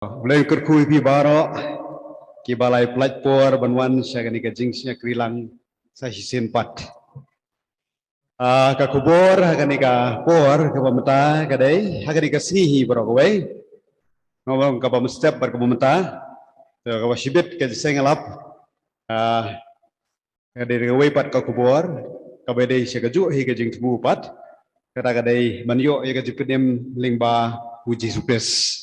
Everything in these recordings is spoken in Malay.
Boleh kerkui pi baro ki balai pelajpor banwan syagani kajing sia krilang sa hisin pat. Ka kubor hagani ka por ka pamata kadai hagani ka sihi baro kowe. Ngomong ka pamstep bar ka pamata. To ka sibit ka sengalap. Kadai ka we pat ka kubor ka bedai sia ka ju hi ka jing tubu pat. Kata kadai manyo ya ka jipidem lingba uji supes.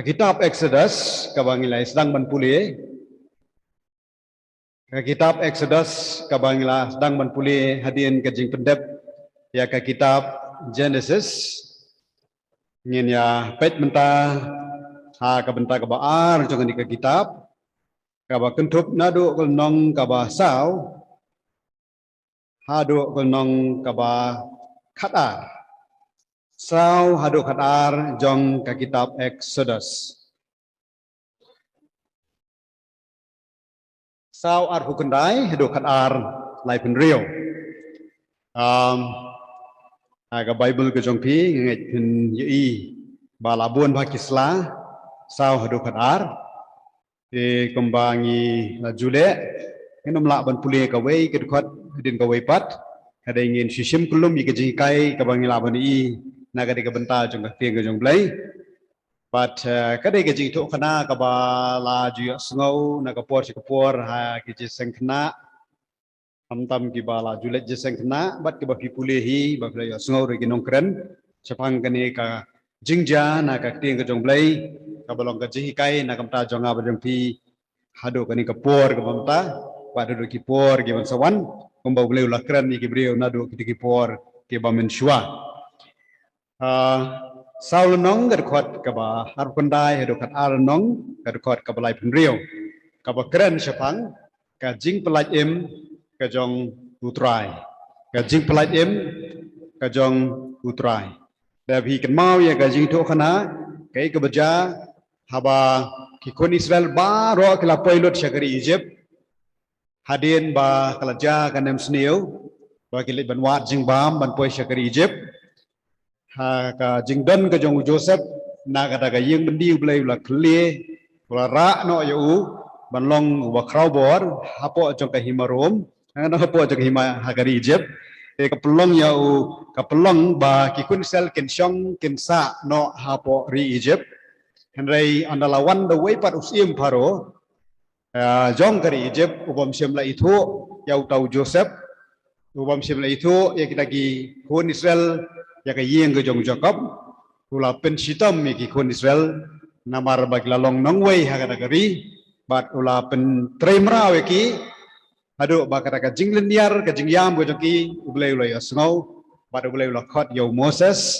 Kitab Exodus kabangila sedang menpuli. Kitab Exodus kabangila sedang menpuli hadirin kajing pendep ya ke kitab Genesis ngin ya pet menta ha ka benta ka baar jangan di kitab ka ba kentup nadu kul nong ka ba saw hadu kul nong ka ba khatar saw hadu khatar jong ka kitab Exodus. Sao ar hukandai hadu khatar lai pen rio. Ka Bible ke jong pi ngai pen yi balabun Pakisla sao hadu khatar e kombangi la jule enum la ban puli ka wei ke khot din ka wei pat kada ingin sisim kulum yi ke jikai ka bangi la ban i na ka de ka benta jong ka tieng ka jong blai but kada ke jing to khana ka ba la ju sngo na ka por si ka por ha ki ji seng khna tam ki ba la jule ji seng khna bat ke ba pi puli hi ba blai sngo ri ki nong kren chapang ka ni ka jingja na ka tieng ka jong blai ka balong ka jikai na kam ta jonga ba jong pi hado ka ni ka por ka banta ba do ki por ki ban sawan kumba blai la kren ni ki brio na do ki por ki ba men shwa Saul nong gad khot ka ba har pandai hado khat ar nong gad khot ka balai pen rio ka ba kren chapang ka jing pelaj em ka jong utrai ka jing pelaj em ka jong utrai da bi kan mau ya ka jing to khana kai ka baja haba ki kon Israel ba ro kala pilot syagari Egypt hadin ba kala ja kan nem sneu ba ki ban wat jing bam ban poi syagari Egypt ha ka jingdan ka jong Joseph na ka da ka yeng bendi blai la kle la ra no yu ban long wa kraw bor hapo jong ka himarom na hapo jong hima hagari Egypt e ka pelong ya ka pelong ba ki kun sel ken syong ken sa no hapo ri Egypt henrei andala wan the way pat usim paro jong kari Egypt ubam sim la itu ya utau Joseph ubam sim la itu ya kita ki kun Israel ya ka yeng ke jong Jacob ula pen sitam ki kun Israel namar bagi lalong nongwei hakata kari bat ula pen tremra ki hadu bakata ka jinglen yar ka jingyam go joki ublai ulai asngau bat ublai ula khot yo Moses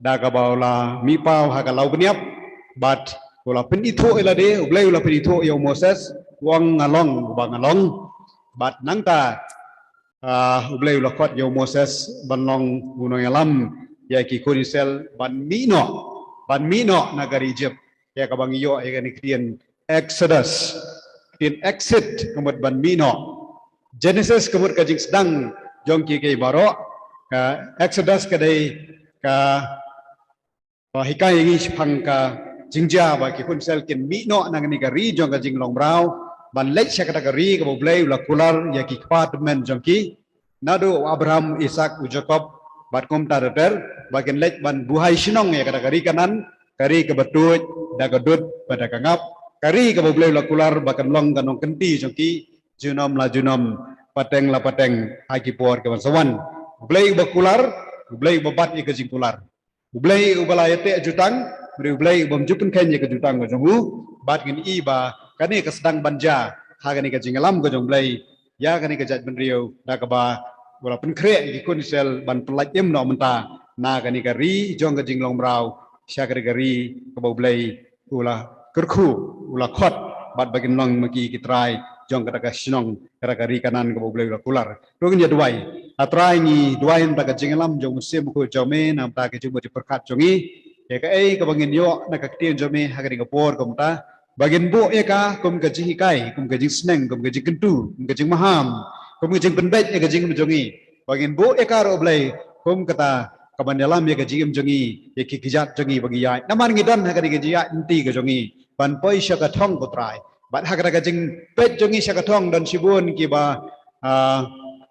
da ka baula mi pau ha ka lau bniap bat ula pen itho ila de ublai ula pen itho yo Moses wang ngalong bang ngalong bat nangta ublai ula khot yo Moses banlong gunung alam ya ki kunisel ban mino nagari Egypt ya ka bang yo ya kan krian Exodus krian exit kemud ban mino Genesis kemud ka jing sedang jong ki ke baro ka Exodus ka dei ka hikai ngi phang ka jingja ba ki kunisel kin mino nangani ka ri jong ka jing long brau ban lech kategori ka boleh ula kular ya ki department jongki nado Abraham Ishak Jacob bat kom tarater bagian lech ban buhai sinong ya kategori kanan kari ke betuj da gedut pada kangap kari ka boleh ula kular bakan long kanong kenti jongki junom la junom pateng la pateng haki por ke sawan boleh bakular boleh babat ya ke jingkular boleh ubalayate jutang boleh bom jupen ken ya ke jutang ka jongu bat ngin iba kani ka sedang banja hagani ka jingalam go jong blai ya kani ka jat ben riu da ka ba wala pen kre ki kun sel ban pelaj em no menta na kani ka ri jong ka jinglong brau sya ka ri ka bo blai ula kerku ula khot bat bagin long maki ki trai jong ka ka sinong ka ri kanan ka bo blai ula kular to ngi duai atrai ni duai ta ka jingalam jong musim ko jome nam ta ka jung di perkat jongi ya ka ka bangin yo na ka tien jome hagani ka por ko mta bagian bu eka kum gaji hikai kum gaji seneng kum gaji kentu kum gaji maham kum gaji pendek ya gaji menjongi bagian bu eka ro blai kum kata kaban dalam ya kajim jongi ya ki kijat jongi bagi ya naman ngidan hagari kajia inti ke jongi ban poi syaka thong putrai bat hagara kajing pet jongi syaka thong dan sibun ki ba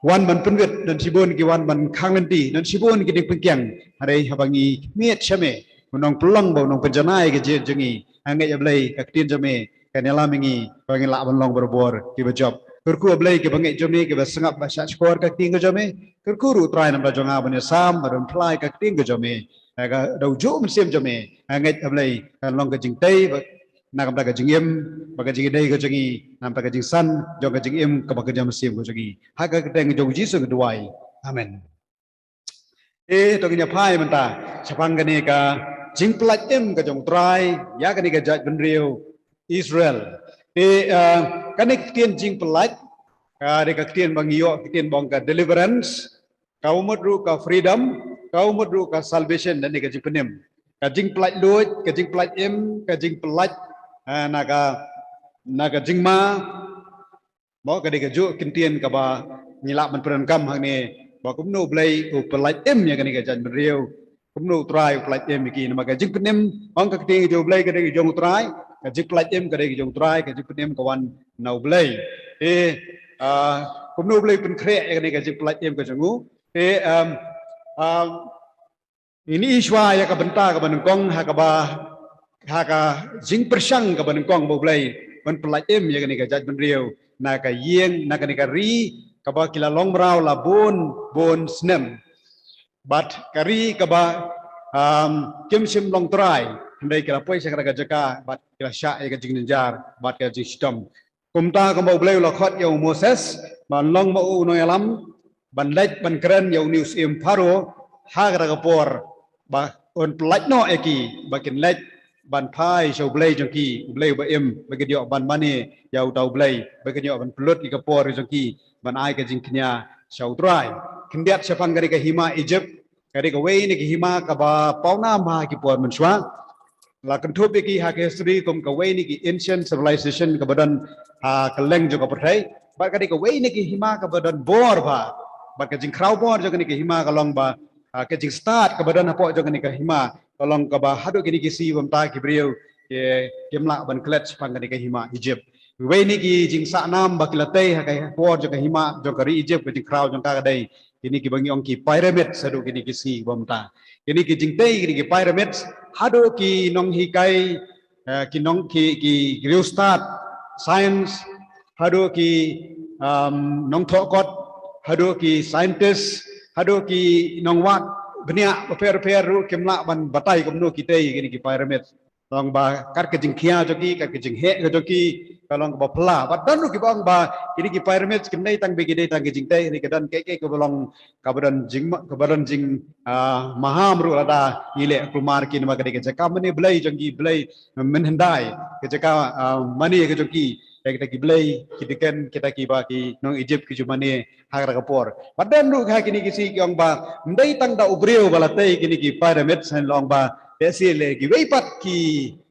wan ban penwet dan sibun ki wan ban kanganti dan sibun ki dik pengkyang hari habangi miet syame unong pulang ba unong penjanai ke jongi angai ya blai kaktin jame kanela mingi bangi la ban long berbor ki bajob kurku blai ke bangai jome ke basangap ba syak skor kaktin ke jome kurkuru try nam jonga bane sam baron fly kaktin ke jome aga dau jo mensiem jome angai blai long ke jing tei nak am ka jingim baga jing dei ke jongi nam ka jing san jong ka jing im ka baga jam sim ke jongi ha ka teng jong jisu ke duai amen to kinya phai man ta chapang gani ka jing plat em ka jong try ya gani ka jaj ben riu Israel kanik tien jing plat ka de ka tien bang yo tien bang ka deliverance kau modru ka freedom kau modru ka salvation dan ka jing penem ka jing plat luit ka jing plat em ka jing plat naga jing ma mo ka de ka ju kin tien ka ba nilak man peran kam hang ni ba kum no blai u plat em ya gani ka jan riu kum no try plat em ki na ka jing penem ong ka tien jo blai ka de jong try ka jing plat em ka de jong try ka jing penem ka wan no blai kum no blai pen kre ka ni ka jing plat em ka jongu ini iswa ya ka benta ka ban kong ha ka ba ha ka jing persang ka ban kong bo blai ban plat em ya ka ni ka jaj ban riu na ka yeng na ka ni ka ri ka ba kila long brau la bon snem bat kari ka ba kim sim long try ndai kila poi sa ka jaka bat kila sha ya ka jing ninjar bat ka jing stom kumta ka bo blai la khot yo Moses ban long mo u no yalam ban lech ban kren yo news im pharo ha ka por ba on plat no eki ba kin lech ban phai show blai jong ki blai ba em ba ke dio ban mani yau tau blai ba ke dio ban plut ki ka por jong ki ban ai ka jing knya show try kindiat sapang gari ka hima Egypt gari ka wei ni ki hima ka ba pauna ma ki por man shwa la kan thup ki ha ke history kum ka wei ni ki ancient civilization ka badan ha ka leng jo ka pathai ba gari ka wei ni ki hima ka badan bor ba ka jing krau bor jo ni ki hima ka long ba ka jing start ka badan apo jo ni ka hima kalong ka ba hadu kini kisi bam ta ki brio ke kemla ban klet pang ni ka hima Egypt we ni ki jing sa nam ba kilate ha ka por jo ka hima jo ka ri Egypt ka jing crowd jo ka dai kini ki bangi ong ki pyramid sadu kini kisi bam ta kini ki jing tei kini ki pyramid hadu ki nong hi kai ki nong ki real start science hadu ki nong thokot hadu ki scientist hadu ki nong wat benia per ru kemla ban batai komno kita gini ki pyramid long ba kar ke jing khia joki kar ke jing he joki kalong ba pla ba dan ru ki bang ba ini ki pyramid kendai tang be gede tang ke jing tai ni ke dan ke ko bolong kabadan jing maham ru ada ile kumar ki ma ke jaka mane blai jongi blai menhendai ke jaka mani ke joki kita ki blai kita ki ba ki nong Egypt ki jumane hagra kapor padan ru ha kini kisi kyong ba ndai tang da ubreu bala tai kini ki pyramid san long ba desile ki weipat ki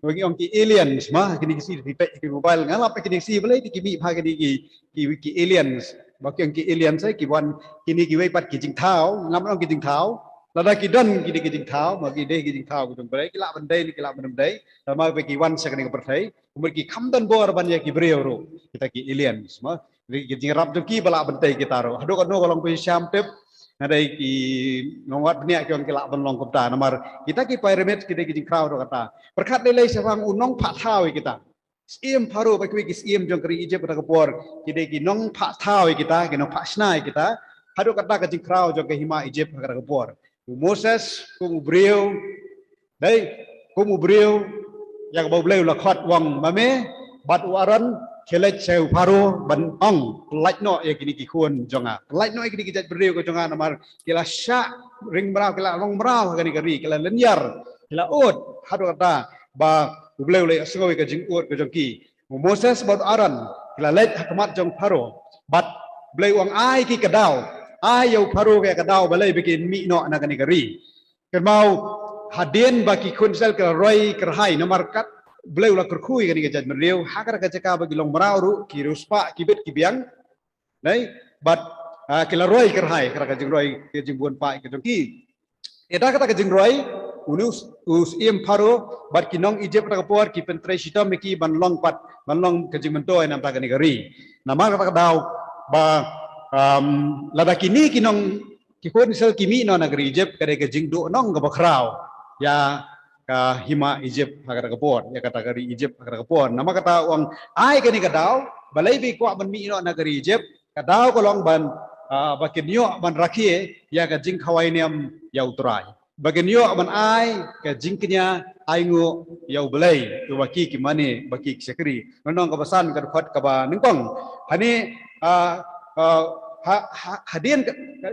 bagi ong ki aliens ma kini kisi ki mobile ngalap kini kisi blai ki mi pha kini ki aliens ba ki aliens sai ki wan kini ki weipat ki jing thau ngam ong ki jing thau lada ki dan ki jing thau ma ki de ki jing thau ki jong blai ki la ban dai ni ki la ban dai ma be ki wan sa kini ka perthai umur ki khamdan bor ban ya ki breu ro kita ki aliens ma ki jing rap joki bala ban tai kita ro hadu kan no kolong pe syam tep nadai ki nongwat nia ki ong ki la ban long kopta namar kita ki pyramid ki de ki jing crowd ro kata perkhat le sawang unong pha thau kita iem pharu ba ki iem jong kri Egypt ka por ki de ki nong pha thau kita ki nong pha snai kita hadu kata ka jing crowd jong ke hima Egypt ka por Moses kung breu dai kung breu yang bau bleu la khot wang mame bat waran khelech seu pharu ban ong lach no ya kini ki khun jonga lach no kini ki jat breu ko jonga namar kila sha ring brau kila long brau kani kari kila lenyar kila ot hadu kata ba bleu le sngoi ka jing ot ko jongki Moses bat aran kila lech hakmat jong pharu bat bleu wang ai ki kadau ai yo pharu ke kadau balai bikin mi no na kani kari kermau hadien bagi kunsel ke roi kerhai nomor kat beliau lah kerkhui kan ikut beliau hakar kacaka bagi long merau ru kiruspa kibet kibiang nai bat kila roi kerhai kerana kajing roi kajing buan pa ikut ki Eta kata kajing roi unus us paro bat kinong Egypt kata kapor ki pentre sita meki banlong pat banlong kajing mento enam ta negeri. Nama kata kadau ba lada kini kinong kikon sel kimi no negeri Egypt kade kajing do nong ka bakrau ya ka hima Egypt kata kapor ya kata kari Egypt kata kapor. Nama kata uang ai kani kadau balai bi kwa ban mi no negeri Egypt kadau kolong ban bakin yo ban rakie ya kajing kawainiam ya utrai. Bagian yo aman ai ke jingknya ai ngo yau belai tu baki ki mane baki sekri nonong ka basan ka khot ka ba ningkong hani hadian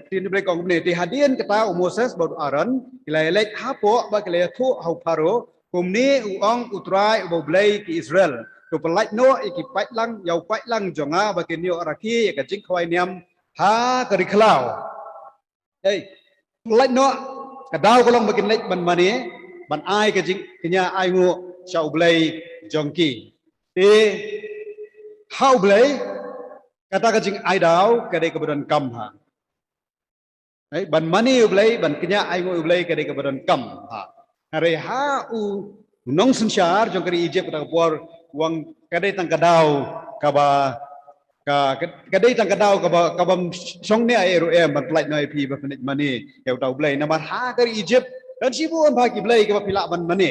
tin belai kong ne ti hadian kata Moses baru Aaron ilai lek hapo ba kele thu hau paro kumni uong utrai bo belai ki Israel tu pelai no iki pai lang yau pai lang jonga bagian yo araki ka jing khwai niam ha ka riklau hey pelai no kadau kolong bakin lek ban mani ban ai ke jing kenya ai ngo chau blai jongki te hau blai kata ke jing ai dau ke de keberan kam ha ban mani blai ban kenya ai ngo blai ke de keberan kam ha are ha u nong sunsyar jong kari Egypt kata por wang ke de tang kadau kaba kadai tang kadau kabam song ne ai ro ban plai noi pi ba penit mani eu tau blai na mar ha kari Egypt dan sibun bagi blai ke pilak ban mani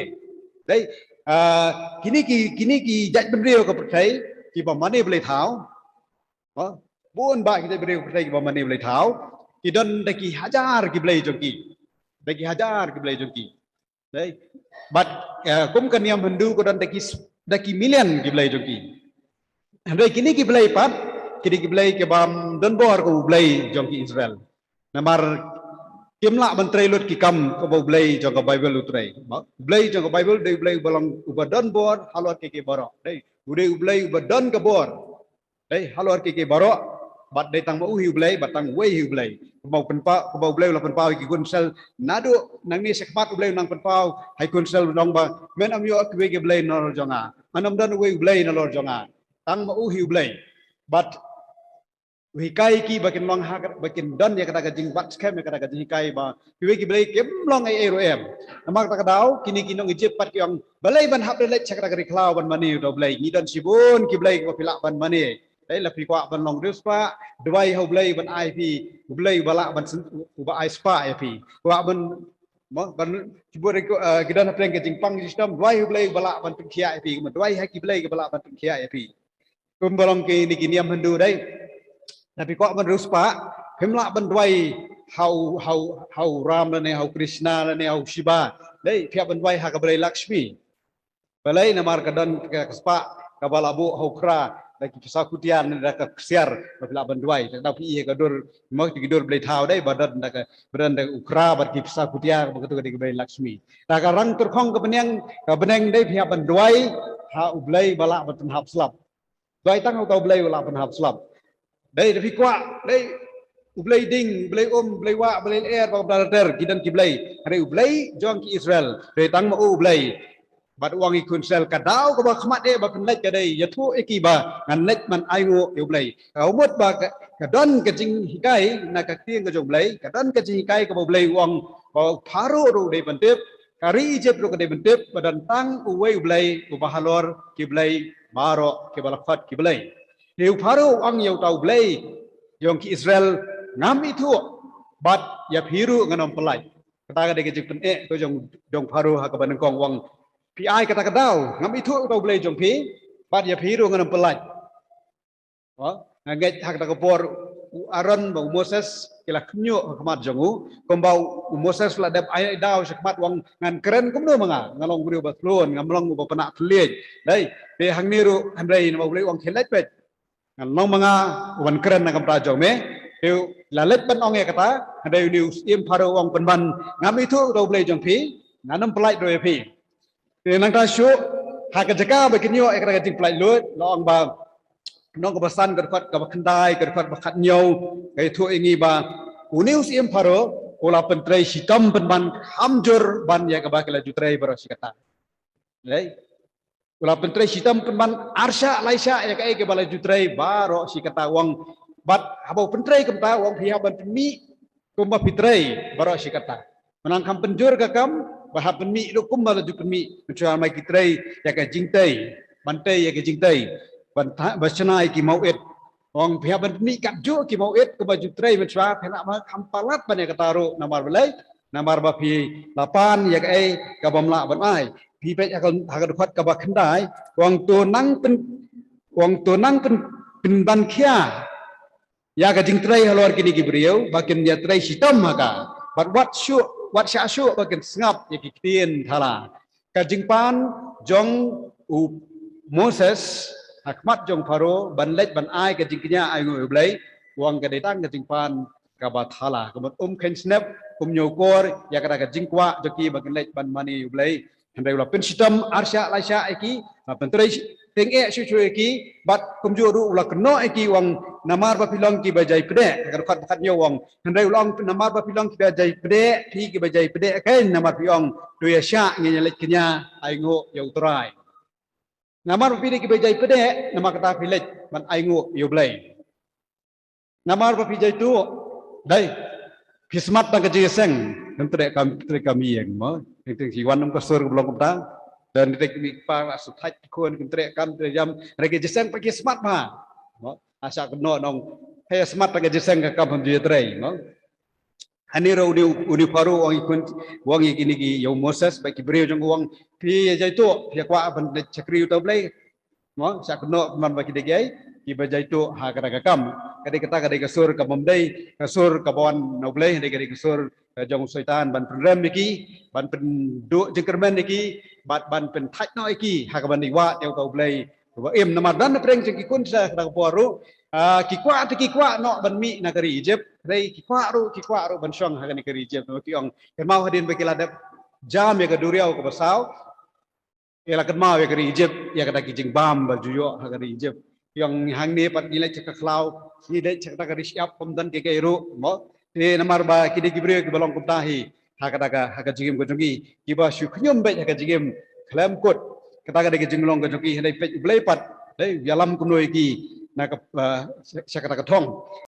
dai kini ki jat ben rio ke pertai ki ba mani blai thau bun ba kita rio pertai ki ba mani blai thau ki don daki hajar ki blai jongki daki hajar ki blai jongki dai bat kum kan yang hendu ko don daki million ki blai jongki Andai kini ki belai pat, kini ki belai ke bam dan bor ko belai jong ki Israel. Namar kimla menteri lut ki kam ko belai jong ko Bible utrai. Belai jong ko Bible dei belai balang uba dan bor halot ki borok. Dei udai belai uba dan ke bor. Dei halot ki borok bat dei tang mau hiu belai batang wei hiu belai. Mau penpa ko belai la penpa ki kunsel nado nang ni sekmat belai nang penpa hai kunsel dong ba men am yo ki belai nor jonga. Anam dan wei belai nor jonga. Tang mau hiu belai but hikai ki bakin long ha bakin don ya kata gajing bat scam ya kata gajing hikai ba hiu ki belai kem long ai ero em namak ta kadau kini kinong Egypt pat yang belai ban hap belai cakra gari klau ban mani do belai ni don sibun ki belai ko pilak ban mani dai la pi kwa ban long dus pa dwai ho belai ban ai pi belai bala ban uba ai spa ya pi wa ban ban cibur kidan apa yang gajing pang sistem dwai ho belai bala ban pengkia ya pi dwai ha ki belai bala ban pengkia ya pi kumbalong ke ni kini am hendu dai tapi kok menurut pak pemlak bendwai hau ram dan hau Krishna dan hau Shiva dai pihak bendwai ha kabalai Lakshmi balai namar kadan kespa kabalabu hau kra lagi kisah kutian dan ke kesiar pihak bendwai tapi ia kadur mau tidur belai tahu dai badan dak badan dak ukra bar kisah kutian begitu ke kabalai Lakshmi nah karang terkong ke beneng dai pihak bendwai ha ublai balak bertenhap selap Doi tang tau belai wala pen hap slap. Dai tapi kwa dai ublai ding, ublai ublai wa, ublai air, ublai kidan ki belai. Hari ublai jong ki Israel. Dai tang ma ublai. Bat uang ikun sel kadau ko ba khmat de ba pen lek kadai ya thu eki ba ngan lek man ai ngo ublai. Ka umut ba ka don ka jing hikai na ka tieng ka jong belai, ka don ka jing hikai ka ba belai uang ba pharu ru dai bentep. Kari Egypt ru ka dai bentep badan tang uwei ublai ubahalor ki belai Maro ke balafat ki belai. Heu paru ang yau tau belai yong ki Israel ngam itu bat ya piru nganom pelai. Kata ka deke pen ko jong paru ha ka ban kong wang pi ai kata kadau ngam itu tau belai jong pi bat ya piru nganom pelai. Ngat hak ta ka por Aaron ba Moses kila knyo khmat jongu kombau Moses la dab ai dau khmat wang ngan keren kumno manga ngalong guru ba flon ngamlong ba penak fliej dai pe hang niru andai no boleh wang khelet pet ngalong manga wan keren na kamta jong me eu la let ban ong e kata andai news im pharo wang penban ngam itu do boleh jong pi nanam pelai do pi te nang ta shu ha ka jaka ba kinyo e kata jing pelai lut lo ong ba nong kebasan kerfat kebakandai kerfat bakat nyau itu ingi ba unius im paro ola pentrei hitam penban hamjur ban ya kebakila jutrei baro sikata lei ola pentrei hitam penban arsha laisha ya kai ke balai jutrei baro sikata wang bat habau pentrei kemta wang pihak ban mi kumba pitrei baro sikata menang kam penjur ke kam bahap penmi lu kum bala ju penmi mencual mai kitrai ya ka jingtai bantai ya ka jingtai basna ki mauid wong pihak penmi kap ju ki mauid ke baju trai mencual phena ma kam palat ban ya ka taru namar belai namar ba phi lapan ya ka ai ka bamla ban ai phi pe ya ka hakan khat ka ba khandai wong tu nang pen ban khia ya ka jing trai halor kini ki beriau bakin ya trai sitam maka but what sya syu bakin sengap ya ki tien thala ka jing pan jong u Moses akmat jong Faro ban lech ban ai ka jing knya ai ngoi blai wang ka detang ka jing pan ka ba thala ka bat khen snap nyokor ya ka jing kwa joki bakin lech ban mani blai handai la pen sitam arsya laisya iki pen trai teng syu iki bat kumjuru ulah keno iki wang namar bapilong ki bajai pede agar khat nyo wang handai ulang namar bapilong ki bajai pede ki bajai pede kan namar piong do ya sya ngi lek kenya ai ngo yo trai namar bapide ki bajai pede namar kata pilek man ai ngo yo blai namar bapijai tu dai kismat tang kejeseng tentre kami yang mo teng si wan nam ko sur belum kuptang dan detik mi pa suthai kon kentre kan jam rege jeseng pakai smart ma asa keno nong he smart pakai jeseng ka kam je trai no hani ro uni paru wang ikini ki yo Moses bagi beri jong wang pi jaitu ya kwa ban chakri to blai no sa keno man bagi degai ki bajaitu ha kada kam kadai kasur ka bomdai kasur ka bon no blai kadai kasur jong syaitan ban program niki ban penduk jengkermen niki ban pen thach no iki ha ka ban iwa teu ka blai wa em na madan preng jeng ki kun sa ka poru ki kwa no ban mi nagari Egypt rei ki kwa ru ban syong ha negeri Egypt no ki ong ken mau hadin bagi ladap jam ya ka duriau ka basau ya kan mau ya ka Egypt ya ka ki jeng bam ba juyo ha ka Egypt yang hang ni pat nilai cek klau nilai cek tak ada siap pemdan ke kairu mo te namar ba kide gibre ke balong kumtahi haka jigim ko jongi kiba syu khnyum be haka jigim klam kot kata ke jinglong ko jongi henai pe blai pat dai yalam kunoi ki na ka sakata ka thong